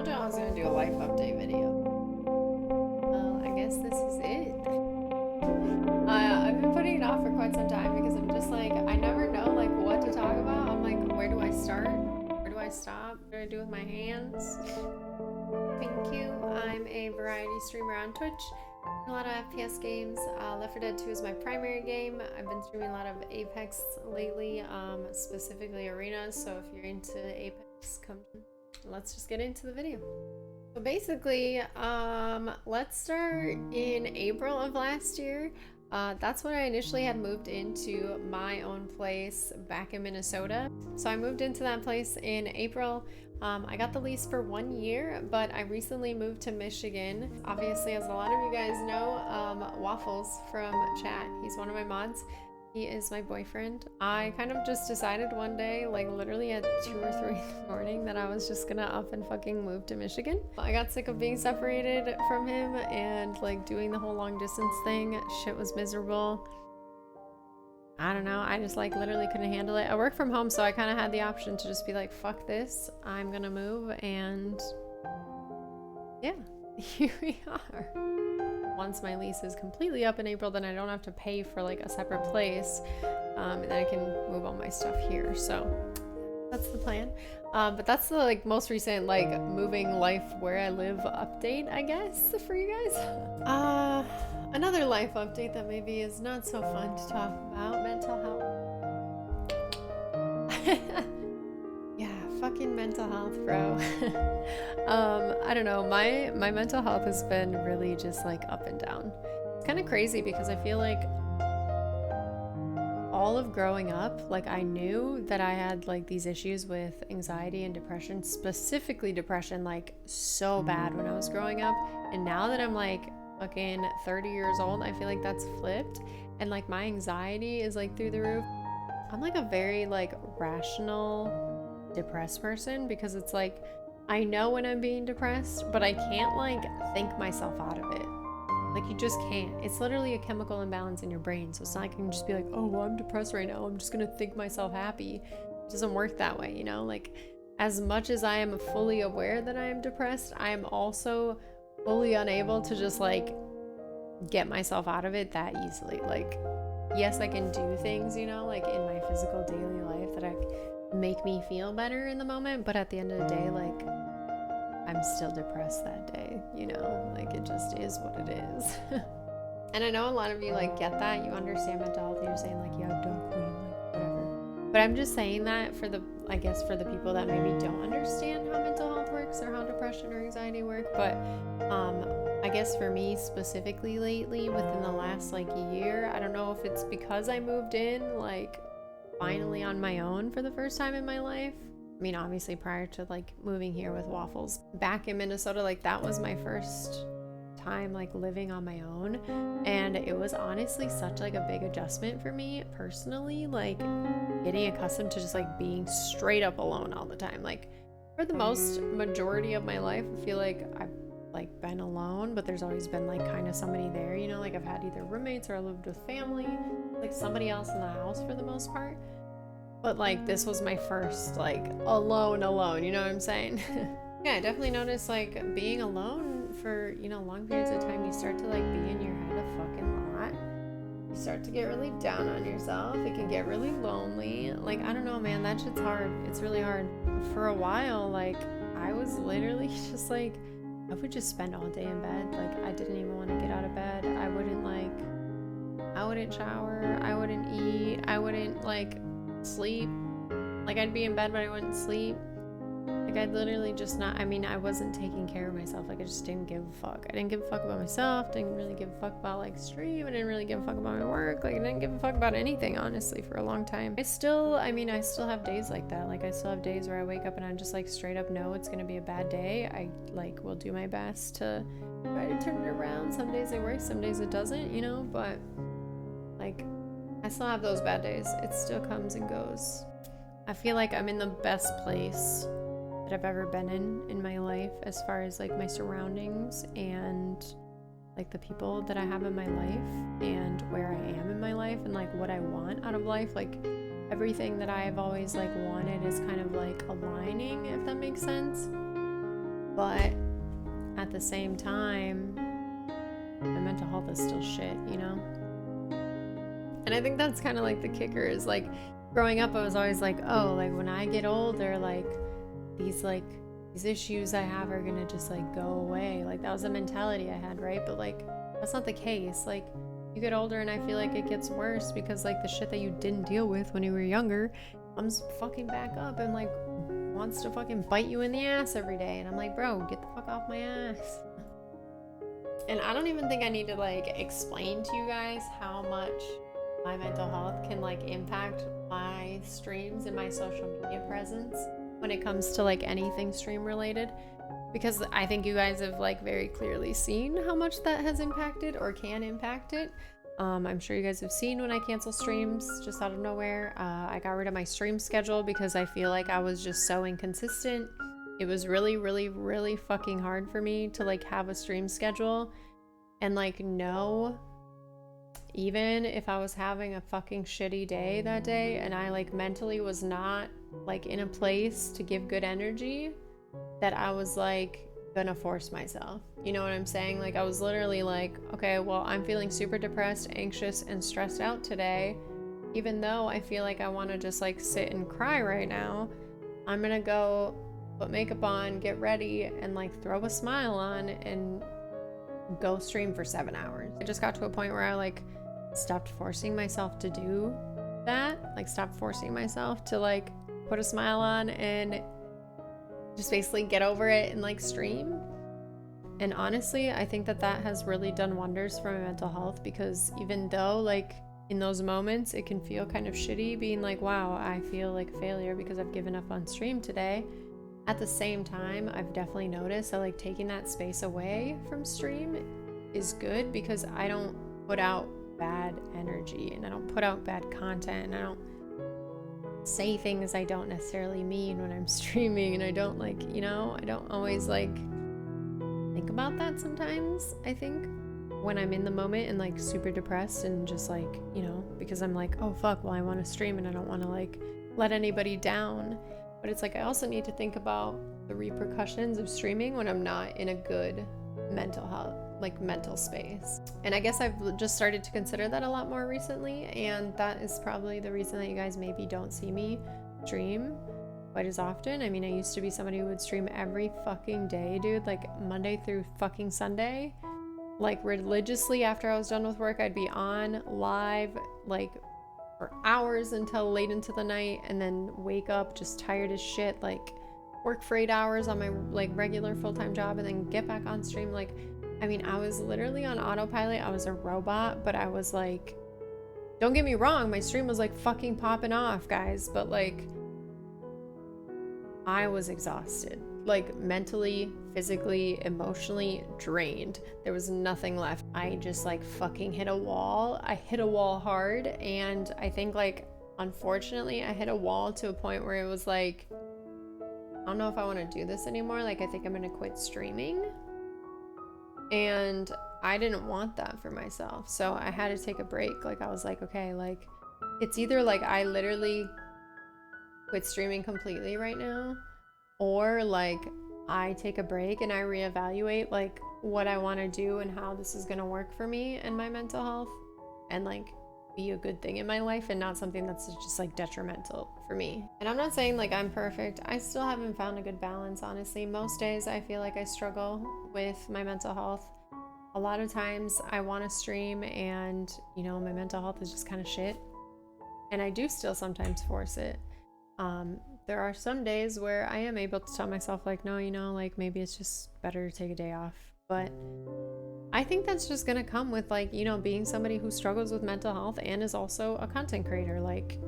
told you I was gonna do a life update video. Well, I guess this is it. I've been putting it off for quite some time because I'm just like, I never know like what to talk about. I'm like, where do I start? Where do I stop? What do I do with my hands? QueenQ. I'm a variety streamer on Twitch. A lot of FPS games. Left 4 Dead 2 is my primary game. I've been streaming a lot of Apex lately, specifically arenas. So if you're into Apex, come. Let's just get into the video. So basically, let's start in April of last year. That's when I initially had moved into my own place back in Minnesota. So I moved into that place in April. I got the lease for 1 year, but I recently moved to Michigan. Obviously, as a lot of you guys know, Waffles from chat, he's one of my mods. He is my boyfriend. I kind of just decided one day, like literally at 2 or 3 in the morning, that I was just gonna up and fucking move to Michigan. I got sick of being separated from him and like doing the whole long distance thing. Shit was miserable. I don't know, I just like literally couldn't handle it. I work from home, so I kind of had the option to just be like, fuck this, I'm gonna move, and yeah, here we are. Once my lease is completely up in April, then I don't have to pay for like a separate place, and then I can move all my stuff here. So that's the plan. But that's the like most recent like moving life where I live update, I guess, for you guys. Another life update that maybe is not so fun to talk about: mental health. Yeah, fucking mental health, bro. I don't know, my mental health has been really just like up and down. It's kind of crazy because I feel like all of growing up, like I knew that I had like these issues with anxiety and depression, specifically depression, like so bad when I was growing up. And now that I'm like fucking 30 years old, I feel like that's flipped, and like my anxiety is like through the roof. I'm like a very like rational depressed person because it's like I know when I'm being depressed, but I can't like think myself out of it. Like you just can't. It's literally a chemical imbalance in your brain. So it's not like I can just be like, oh, well, I'm depressed right now, I'm just gonna think myself happy. It doesn't work that way, you know? Like as much as I am fully aware that I am depressed, I am also fully unable to just like get myself out of it that easily. Like yes, I can do things, you know, like in my physical daily life that I make me feel better in the moment, but at the end of the day, like I'm still depressed that day, you know, like it just is what it is. And I know a lot of you like get that, you understand mental health, you're saying like, yeah, don't queen, like whatever. But I'm just saying that for the, I guess for the people that maybe don't understand how mental health works or how depression or anxiety work. But I guess for me specifically lately, within the last like year, I don't know if it's because I moved in like finally on my own for the first time in my life. I mean, obviously prior to like moving here with Waffles back in Minnesota, like that was my first time like living on my own, and it was honestly such like a big adjustment for me personally, like getting accustomed to just like being straight up alone all the time. Like for the most majority of my life, I feel like I've like been alone, but there's always been like kind of somebody there, you know, like I've had either roommates or I lived with family, like somebody else in the house for the most part. But like this was my first like alone, you know what I'm saying? Yeah, I definitely noticed like being alone for, you know, long periods of time, you start to like be in your head a fucking lot. You start to get really down on yourself. It can get really lonely. Like, I don't know, man, that shit's hard. It's really hard. For a while, like I was literally just like, I would just spend all day in bed. Like I didn't even want to get out of bed. I wouldn't shower. I wouldn't eat. I wouldn't like sleep. Like I'd be in bed but I wouldn't sleep. Like I'd literally just not, I mean, I wasn't taking care of myself. Like I just didn't give a fuck. I didn't give a fuck about myself, didn't really give a fuck about like stream, I didn't really give a fuck about my work. Like I didn't give a fuck about anything, honestly, for a long time. I still have days like that. Like I still have days where I wake up and I'm just like straight up know it's gonna be a bad day. I like will do my best to try to turn it around. Some days it works, some days it doesn't, you know, but like I still have those bad days. It still comes and goes. I feel like I'm in the best place that I've ever been in my life as far as like my surroundings and like the people that I have in my life and where I am in my life and like what I want out of life. Like everything that I've always like wanted is kind of like aligning, if that makes sense. But at the same time, my mental health is still shit, you know? And I think that's kind of like the kicker is like growing up, I was always like, oh, like when I get older, like these issues I have are gonna just like go away. Like that was the mentality I had, right? But like that's not the case. Like you get older and I feel like it gets worse because like the shit that you didn't deal with when you were younger comes fucking back up and like wants to fucking bite you in the ass every day. And I'm like, bro, get the fuck off my ass. And I don't even think I need to like explain to you guys how much my mental health can like impact my streams and my social media presence when it comes to like anything stream related, because I think you guys have like very clearly seen how much that has impacted or can impact it. I'm sure you guys have seen when I cancel streams just out of nowhere. I got rid of my stream schedule because I feel like I was just so inconsistent. It was really, really, really fucking hard for me to like have a stream schedule and like know, even if I was having a fucking shitty day that day and I like mentally was not like in a place to give good energy, that I was like gonna force myself. You know what I'm saying? Like I was literally like, okay, well, I'm feeling super depressed, anxious, and stressed out today. Even though I feel like I want to just like sit and cry right now, I'm gonna go put makeup on, get ready, and like throw a smile on and go stream for 7 hours. I just got to a point where I like stopped forcing myself to do that. Like stopped forcing myself to like put a smile on and just basically get over it and like stream. And honestly, I think that that has really done wonders for my mental health, because even though like in those moments it can feel kind of shitty being like, wow, I feel like a failure because I've given up on stream today, at the same time I've definitely noticed that like taking that space away from stream is good, because I don't put out bad energy and I don't put out bad content and I don't say things I don't necessarily mean when I'm streaming, and I don't like, you know, I don't always like think about that sometimes. I think when I'm in the moment and like super depressed and just like, you know, because I'm like, oh fuck, well I want to stream and I don't want to like let anybody down. But it's like I also need to think about the repercussions of streaming when I'm not in a good mental health, like mental space. And I guess I've just started to consider that a lot more recently, and that is probably the reason that you guys maybe don't see me stream quite as often. I mean, I used to be somebody who would stream every fucking day, dude, like Monday through fucking Sunday, like religiously. After I was done with work, I'd be on live like for hours until late into the night, and then wake up just tired as shit, like work for 8 hours on my like regular full-time job, and then get back on stream. Like, I mean, I was literally on autopilot. I was a robot, but I was like, don't get me wrong, my stream was like fucking popping off, guys, but like I was exhausted, like mentally, physically, emotionally drained. There was nothing left. I just like fucking hit a wall. I hit a wall hard, and I think like unfortunately I hit a wall to a point where it was like, I don't know if I want to do this anymore. Like I think I'm gonna quit streaming. And I didn't want that for myself, so I had to take a break. Like I was like, okay, like it's either like I literally quit streaming completely right now, or like I take a break and I reevaluate like what I want to do and how this is going to work for me and my mental health, and like be a good thing in my life and not something that's just like detrimental for me. And I'm not saying like I'm perfect. I still haven't found a good balance, honestly. Most days I feel like I struggle with my mental health. A lot of times I want to stream and, you know, my mental health is just kind of shit, and I do still sometimes force it. There are some days where I am able to tell myself like, no, you know, like maybe it's just better to take a day off. But I think that's just gonna come with like, you know, being somebody who struggles with mental health and is also a content creator. Like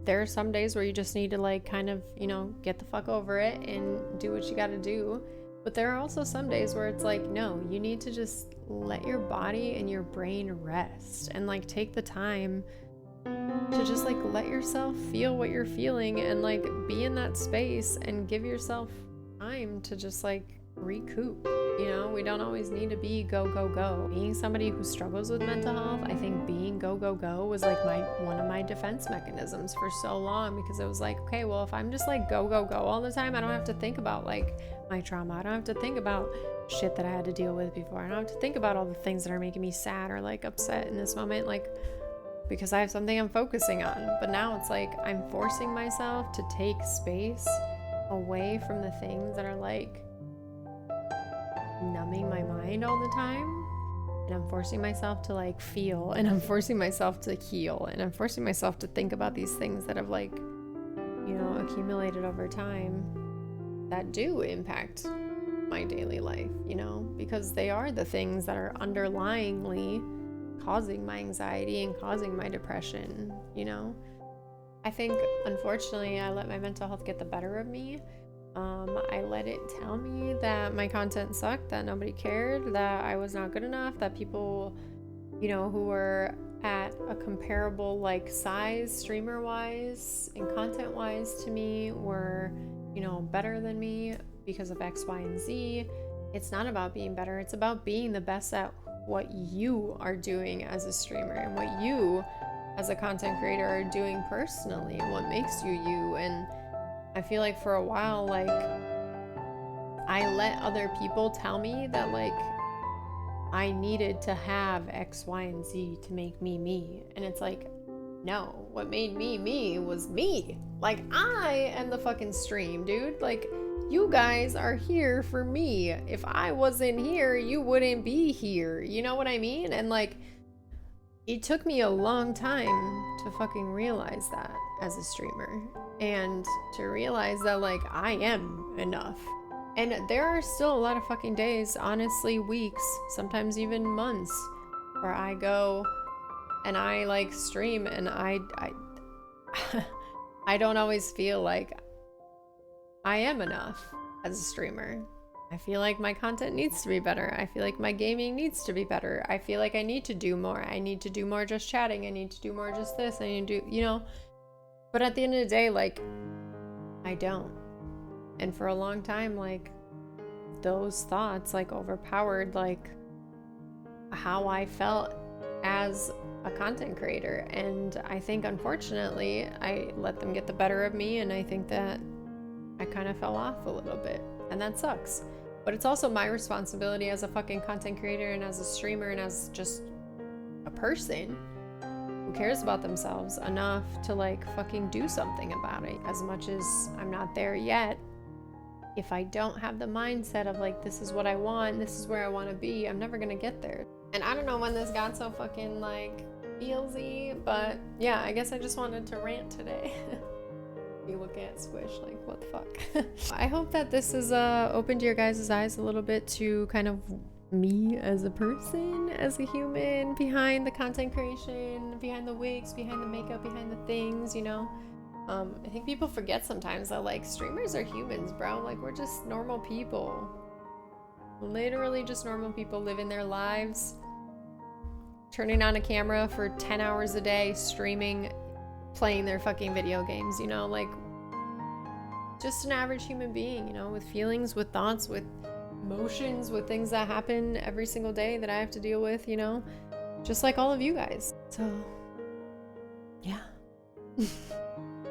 there are some days where you just need to like kind of, you know, get the fuck over it and do what you gotta do. But there are also some days where it's like, no, you need to just let your body and your brain rest and like take the time to just like let yourself feel what you're feeling and like be in that space and give yourself time to just like recoup. You know, we don't always need to be go, go, go. Being somebody who struggles with mental health, I think being go, go, go was like one of my defense mechanisms for so long, because it was like, okay, well, if I'm just like go, go, go all the time, I don't have to think about like my trauma. I don't have to think about shit that I had to deal with before. I don't have to think about all the things that are making me sad or like upset in this moment, like, because I have something I'm focusing on. But now it's like I'm forcing myself to take space away from the things that are like numbing my mind all the time, and I'm forcing myself to like feel, and I'm forcing myself to heal, and I'm forcing myself to think about these things that have like, you know, accumulated over time that do impact my daily life, you know, because they are the things that are underlyingly causing my anxiety and causing my depression, you know. I think unfortunately I let my mental health get the better of me. I let it tell me that my content sucked, that nobody cared, that I was not good enough, that people, you know, who were at a comparable like size, streamer wise and content wise to me, were, you know, better than me because of X, Y, and Z. It's not about being better. It's about being the best at what you are doing as a streamer and what you as a content creator are doing personally and what makes you you. And I feel like for a while, like, I let other people tell me that like I needed to have X, Y, and Z to make me me. And it's like, no, what made me me was me. Like, I am the fucking stream, dude. Like, you guys are here for me. If I wasn't here, you wouldn't be here. You know what I mean? And like, it took me a long time to fucking realize that as a streamer, and to realize that like I am enough. And there are still a lot of fucking days, honestly, weeks, sometimes even months, where I go and I like stream and I I don't always feel like I am enough as a streamer. I feel like my content needs to be better. I feel like my gaming needs to be better. I feel like I need to do more. I need to do more just chatting. I need to do more just this. I need to do, you know. But at the end of the day, like, I don't. And for a long time, like, those thoughts, like, overpowered, like, how I felt as a content creator. And I think, unfortunately, I let them get the better of me. And I think that I kind of fell off a little bit. And that sucks. But it's also my responsibility as a fucking content creator and as a streamer and as just a person who cares about themselves enough to like fucking do something about it. As much as I'm not there yet, if I don't have the mindset of like, this is what I want, this is where I want to be, I'm never gonna get there. And I don't know when this got so fucking like feelsy, but yeah, I guess I just wanted to rant today. You look at Squish like, what the fuck? I hope that this has opened your guys' eyes a little bit to kind of me as a person, as a human, behind the content creation, behind the wigs, behind the makeup, behind the things, you know. I think people forget sometimes that like streamers are humans, bro. Like, we're just normal people. Literally just normal people living their lives, turning on a camera for 10 hours a day, streaming, playing their fucking video games, you know, like just an average human being, you know, with feelings, with thoughts, with emotions, with things that happen every single day that I have to deal with, you know, just like all of you guys. So yeah.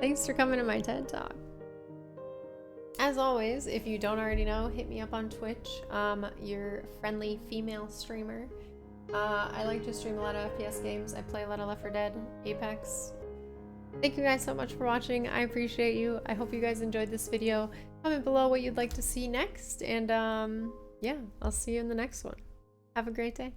Thanks for coming to my TED Talk. As always, if you don't already know, hit me up on Twitch, your friendly female streamer. I like to stream a lot of FPS games. I play a lot of Left 4 Dead, Apex. Thank you guys so much for watching. I appreciate you. I hope you guys enjoyed this video. Comment below what you'd like to see next. And yeah, I'll see you in the next one. Have a great day.